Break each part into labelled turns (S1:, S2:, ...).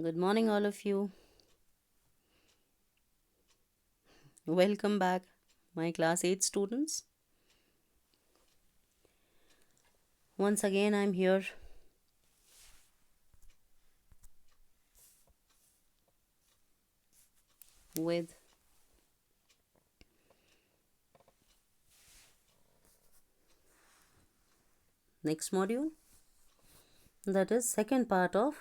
S1: Good morning, all of you. Welcome back, my class 8 students. Once again, I'm here with next module, that is second part of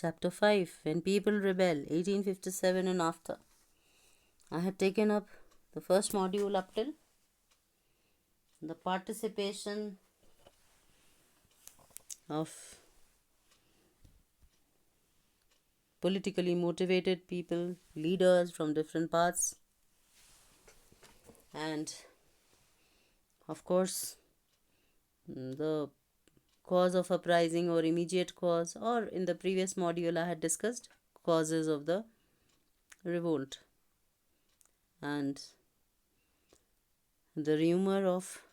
S1: chapter 5, When People Rebel, 1857 and after. I had taken up the first module up till the participation of politically motivated people, leaders from different parts, and of course, the cause of uprising or immediate cause, or in the previous module I had discussed causes of the revolt and the rumor of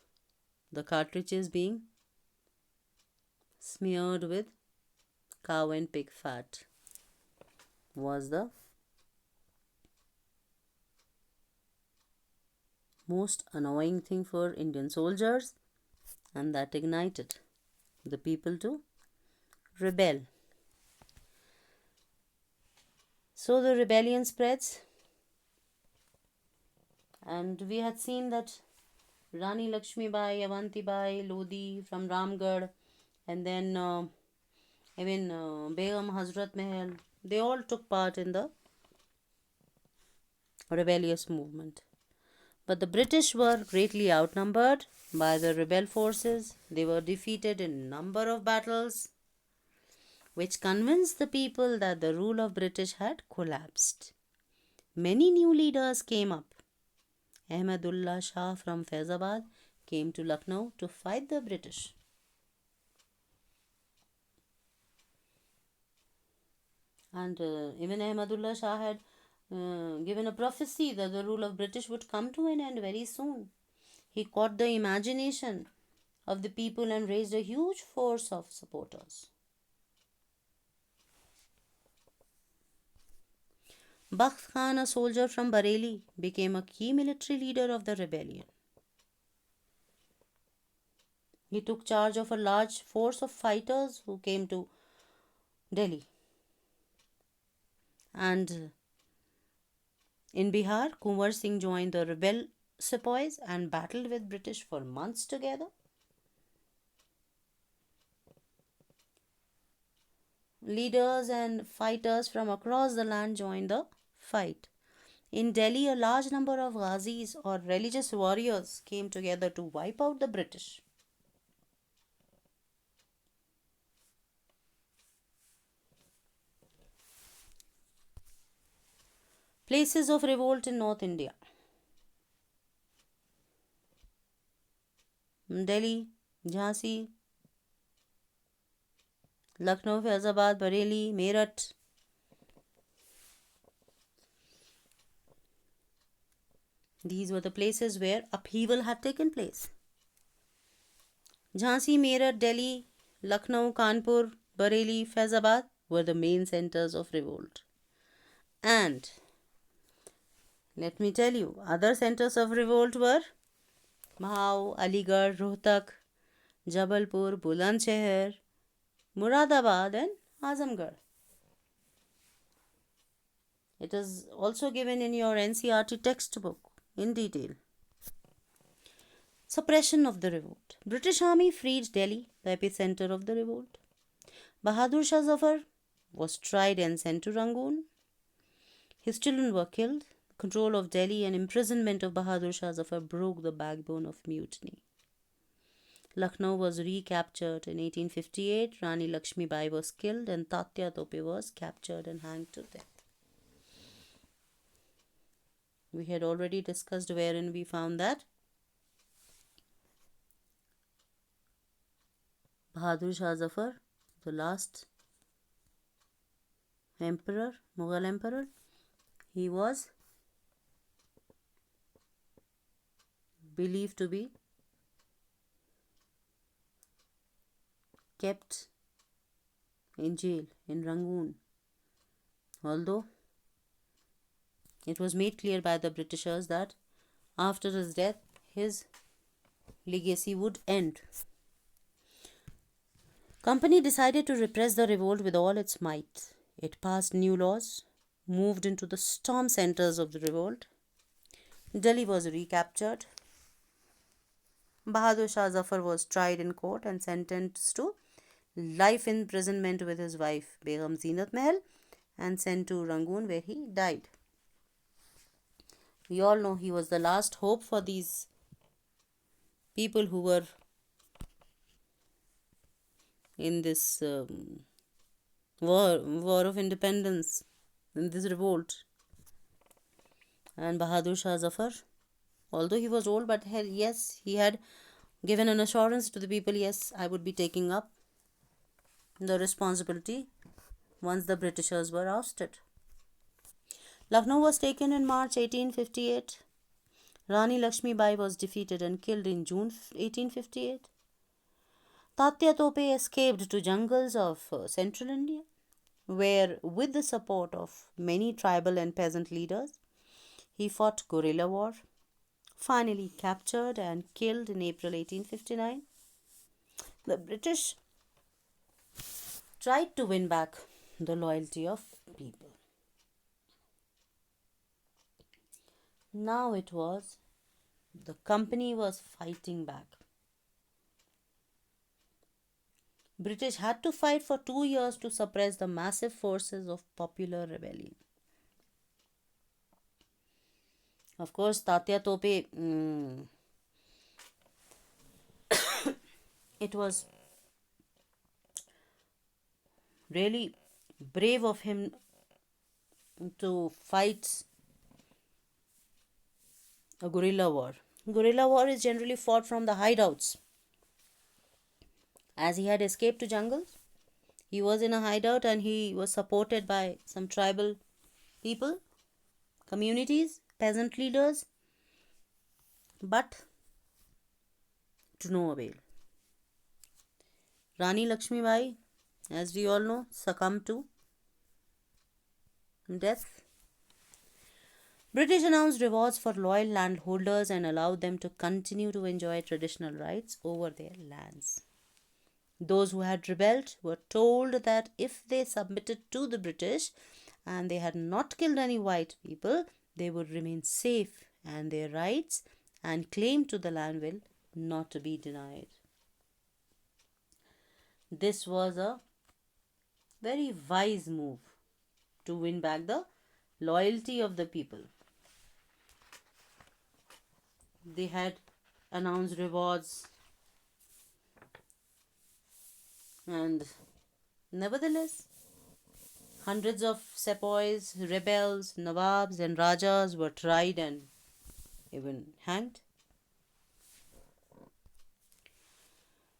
S1: the cartridges being smeared with cow and pig fat was the most annoying thing for Indian soldiers, and that ignited the people to rebel. So the rebellion spreads, and we had seen that Rani Lakshmi Bai, Avanti Bai, Lodi from Ramgarh, and then even Begum Hazrat Mahal, they all took part in the rebellious movement. But the British were greatly outnumbered by the rebel forces. They were defeated in a number of battles, which convinced the people that the rule of British had collapsed. Many new leaders came up. Ahmadullah Shah from Faizabad came to Lucknow to fight the British. And even Ahmadullah Shah had given a prophecy that the rule of British would come to an end very soon. He caught the imagination of the people and raised a huge force of supporters. Bakht Khan, a soldier from Bareilly, became a key military leader of the rebellion. He took charge of a large force of fighters who came to Delhi. And in Bihar, Kunwar Singh joined the rebel sepoys and battled with British for months together. Leaders and fighters from across the land joined the fight. In Delhi, a large number of Ghazis or religious warriors came together to wipe out the British. Places of revolt in North India: Delhi, Jhansi, Lucknow, Faizabad, Bareilly, Meerut. These were the places where upheaval had taken place. Jhansi, Meerut, Delhi, Lucknow, Kanpur, Bareilly, Faizabad were the main centers of revolt. And let me tell you, other centers of revolt were Mahau, Aligarh, Rohtak, Jabalpur, Bulandshahr, Muradabad, and Azamgarh. It is also given in your NCERT textbook in detail. Suppression of the revolt. British Army freed Delhi, the epicenter of the revolt. Bahadur Shah Zafar was tried and sent to Rangoon. His children were killed. Control of Delhi and imprisonment of Bahadur Shah Zafar broke the backbone of mutiny. Lucknow was recaptured in 1858. Rani Lakshmi Bai was killed and Tatya Tope was captured and hanged to death. We had already discussed wherein we found that Bahadur Shah Zafar, the last emperor, Mughal emperor, he was believed to be kept in jail in Rangoon. Although it was made clear by the Britishers that after his death, his legacy would end. Company decided to repress the revolt with all its might. It passed new laws, moved into the storm centers of the revolt. Delhi was recaptured. Bahadur Shah Zafar was tried in court and sentenced to life imprisonment with his wife Begum Zeenat Mahal and sent to Rangoon where he died. We all know he was the last hope for these people who were in this war of independence, in this revolt. And Bahadur Shah Zafar, although he was old, but yes, he had given an assurance to the people, yes, I would be taking up the responsibility once the Britishers were ousted. Lucknow was taken in March 1858. Rani Lakshmi Bai was defeated and killed in June 1858. Tatya Tope escaped to jungles of central India, where, with the support of many tribal and peasant leaders, he fought guerrilla war, finally captured and killed in April 1859. The British tried to win back the loyalty of people. Now it was the company was fighting back. British had to fight for 2 years to suppress the massive forces of popular rebellion. Of course, Tatya Tope, it was really brave of him to fight a guerrilla war. Guerrilla war is generally fought from the hideouts. As he had escaped to jungles, he was in a hideout and he was supported by some tribal people, communities, peasant leaders, but to no avail. Rani Lakshmi Bai, as we all know, succumbed to death. British announced rewards for loyal landholders and allowed them to continue to enjoy traditional rights over their lands. Those who had rebelled were told that if they submitted to the British and they had not killed any white people, they would remain safe and their rights and claim to the land will not be denied. This was a very wise move to win back the loyalty of the people. They had announced rewards, and nevertheless, hundreds of sepoys, rebels, nawabs, and rajas were tried and even hanged.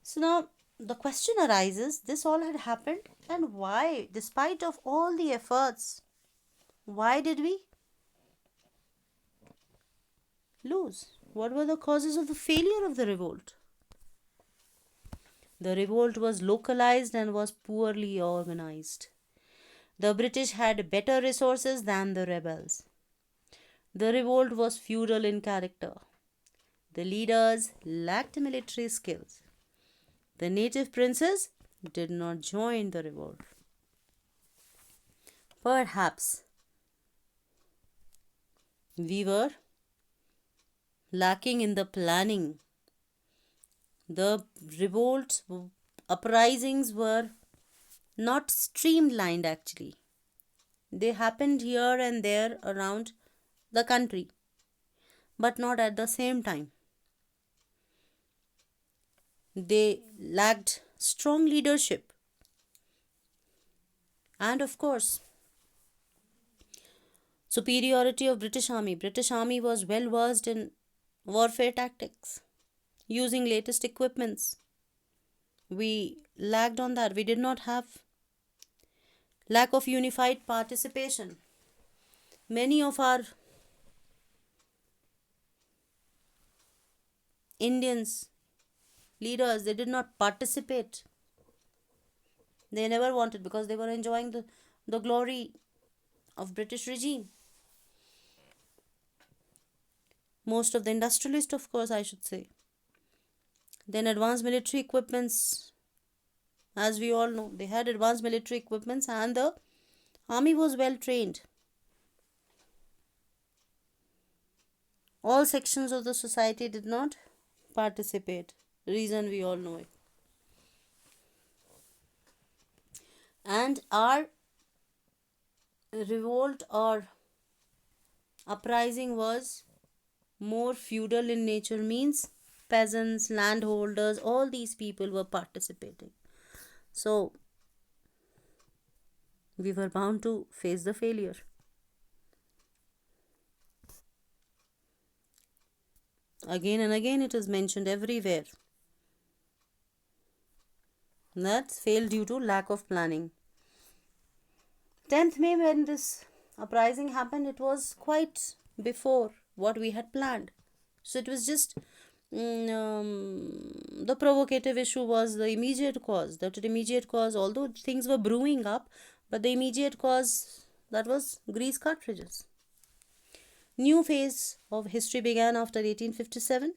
S1: So now the question arises, this all had happened, and why, despite of all the efforts, why did we lose? What were the causes of the failure of the revolt? The revolt was localized and was poorly organized. The British had better resources than the rebels. The revolt was feudal in character. The leaders lacked military skills. The native princes did not join the revolt. Perhaps we were lacking in the planning. The revolt uprisings were not streamlined actually. They happened here and there around the country, but not at the same time. They lacked strong leadership. And of course, superiority of British Army. British Army was well versed in warfare tactics, using latest equipments. We lacked on that. We did not have lack of unified participation. Many of our Indians leaders, they did not participate They never wanted, because they were enjoying the glory of British regime. Most of the industrialists, of course, I should say. Then advanced military equipments, as we all know, they had advanced military equipments, and the army was well trained. All sections of the society did not participate. Reason we all know it. And our revolt or uprising was more feudal in nature, means peasants, landholders, all these people were participating. So we were bound to face the failure. Again and again it is mentioned everywhere that failed due to lack of planning. 10th May, when this uprising happened, it was quite before what we had planned. So it was just the provocative issue was the immediate cause. That immediate cause, although things were brewing up, but the immediate cause, that was grease cartridges. New phase of history began after 1857.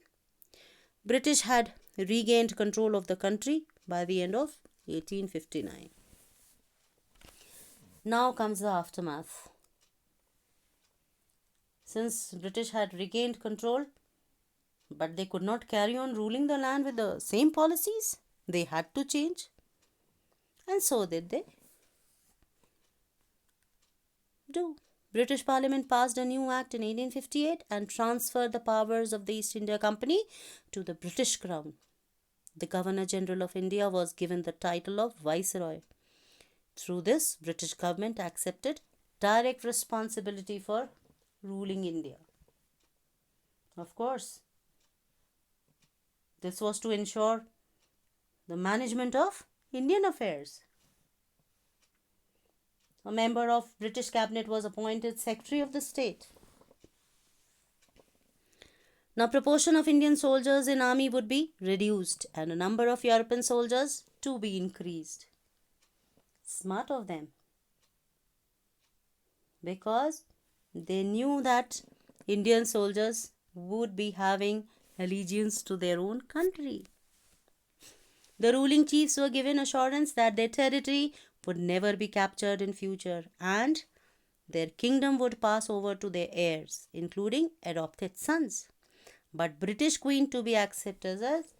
S1: British had regained control of the country by the end of 1859. Now comes the aftermath. Since British had regained control, but they could not carry on ruling the land with the same policies, they had to change. And so did they do. British Parliament passed a new act in 1858 and transferred the powers of the East India Company to the British Crown. The Governor General of India was given the title of Viceroy. Through this, British government accepted direct responsibility for ruling India. Of course, this was to ensure the management of Indian affairs. A member of British cabinet was appointed Secretary of the State. Now, proportion of Indian soldiers in army would be reduced and a number of European soldiers to be increased. Smart of them, because they knew that Indian soldiers would be having allegiance to their own country. The ruling chiefs were given assurance that their territory would never be captured in future and their kingdom would pass over to their heirs, including adopted sons, but British Queen to be accepted as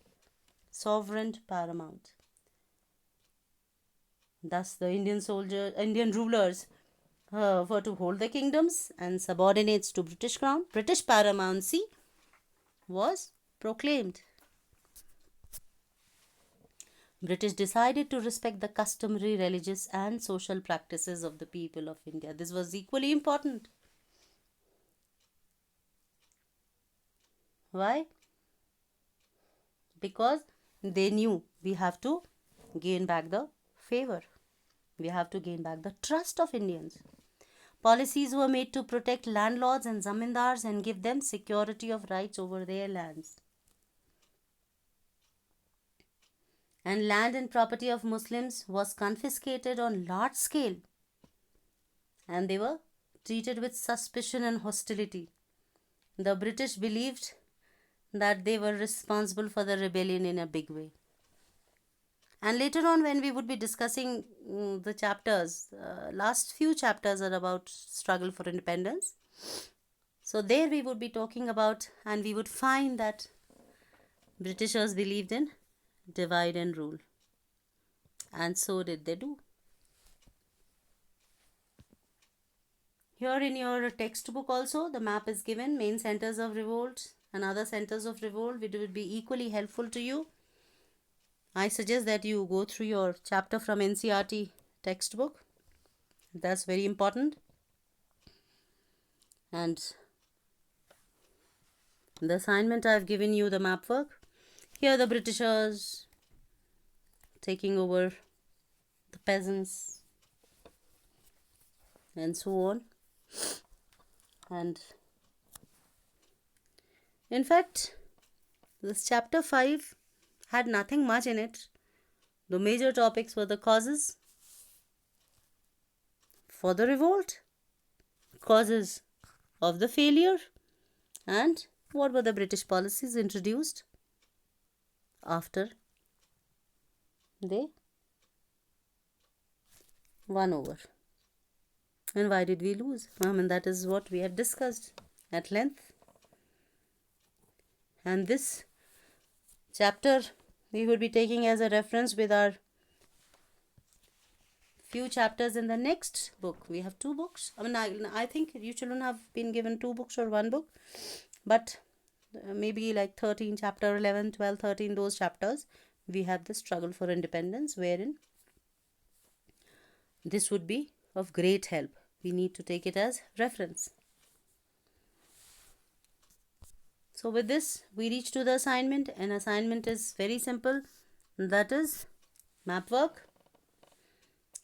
S1: sovereign paramount. Thus, the Indian rulers were to hold the kingdoms and subordinates to British crown. British paramountcy was proclaimed. British decided to respect the customary religious and social practices of the people of India. This was equally important. Why? Because they knew we have to gain back the favor. We have to gain back the trust of Indians. Policies were made to protect landlords and zamindars and give them security of rights over their lands. And land and property of Muslims was confiscated on large scale, and they were treated with suspicion and hostility. The British believed that they were responsible for the rebellion in a big way. And later on, when we would be discussing the chapters, last few chapters are about struggle for independence. So there we would be talking about, and we would find that Britishers believed in divide and rule, and so did they do. Here in your textbook also, the map is given, main centers of revolt and other centers of revolt, which would be equally helpful to you. I suggest that you go through your chapter from NCERT textbook. That's very important. And the assignment I've given you, the map work. Here the Britishers taking over the peasants and so on. And in fact, this chapter 5 had nothing much in it. The major topics were the causes, for the revolt, causes of the failure, and what were the British policies introduced after they won over. And why did we lose? That is what we have discussed at length. And this chapter we would be taking as a reference with our few chapters in the next book. We have 2 books. I think you children have been given 2 books or 1 book, but maybe like 13 chapter 11, 12, 13, those chapters we have the struggle for independence, wherein this would be of great help. We need to take it as reference. So with this we reach to the assignment, and assignment is very simple. That is map work.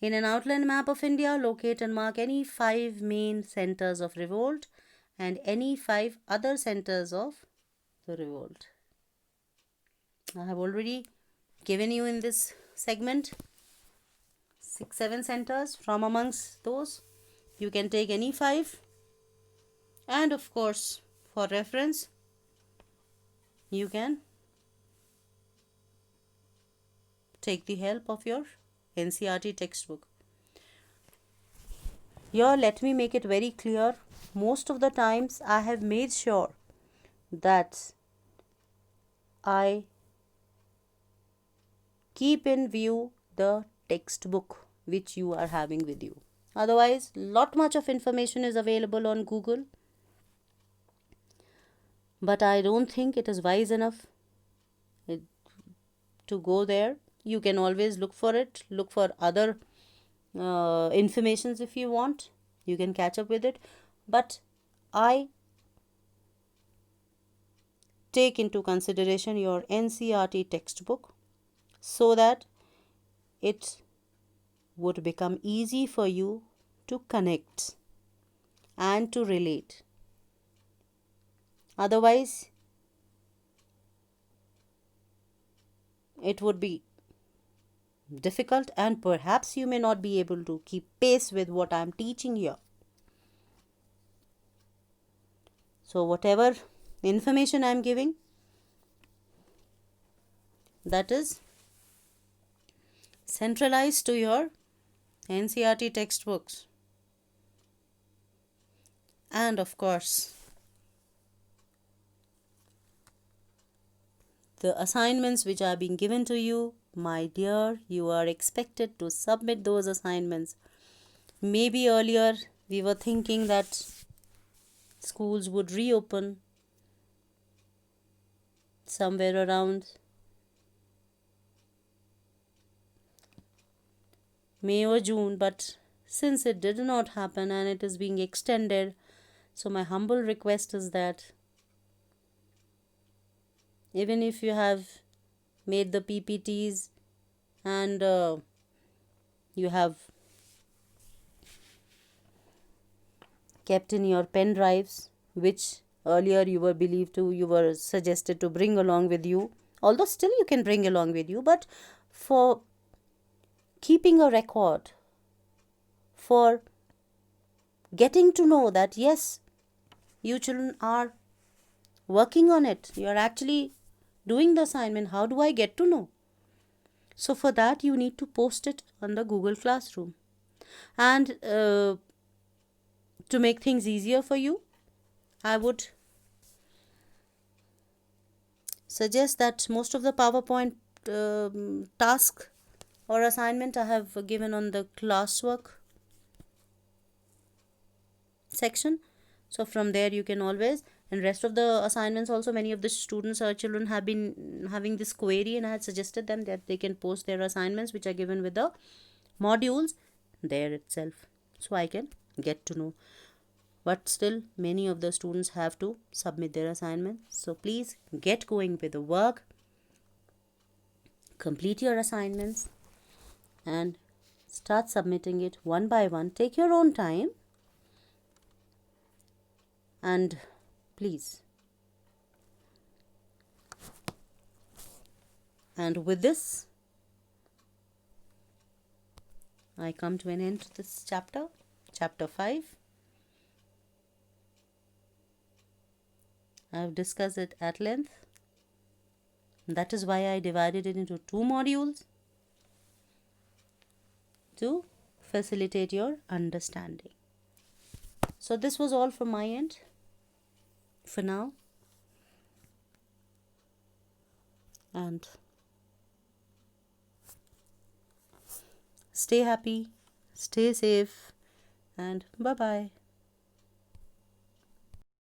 S1: In an outline map of India, locate and mark any 5 main centers of revolt and any 5 other centers of the revolt. I have already given you in this segment 6-7 centers. From amongst those you can take any 5, and of course for reference you can take the help of your NCERT textbook. Here let me make it very clear, most of the times I have made sure that I keep in view the textbook which you are having with you. Otherwise, lot much of information is available on Google, but I don't think it is wise enough to go there. You can always look for it, look for other informations if you want. You can catch up with it, but I take into consideration your NCERT textbook so that it would become easy for you to connect and to relate. Otherwise, it would be difficult, and perhaps you may not be able to keep pace with what I am teaching here. So whatever information I am giving, that is centralized to your NCERT textbooks. And of course, the assignments which are being given to you, my dear, you are expected to submit those assignments. Maybe earlier we were thinking that schools would reopen somewhere around May or June, but since it did not happen and it is being extended, so my humble request is that even if you have made the PPTs and you have kept in your pen drives, which earlier you were suggested to bring along with you, although still you can bring along with you, but for keeping a record, for getting to know that yes, you children are working on it, you are actually doing the assignment. How do I get to know? So for that you need to post it on the Google Classroom. And to make things easier for you, I would suggest that most of the PowerPoint task or assignment I have given on the classwork section. So from there you can always, and rest of the assignments also, many of the students or children have been having this query, and I had suggested them that they can post their assignments which are given with the modules there itself, so I can get to know. But still many of the students have to submit their assignments, so please get going with the work, complete your assignments and start submitting it one by one. Take your own time, and please. And with this, I come to an end to this chapter. chapter 5. I have discussed it at length. That is why I divided it into 2 modules to facilitate your understanding. So this was all from my end for now. And stay happy, stay safe, and bye-bye.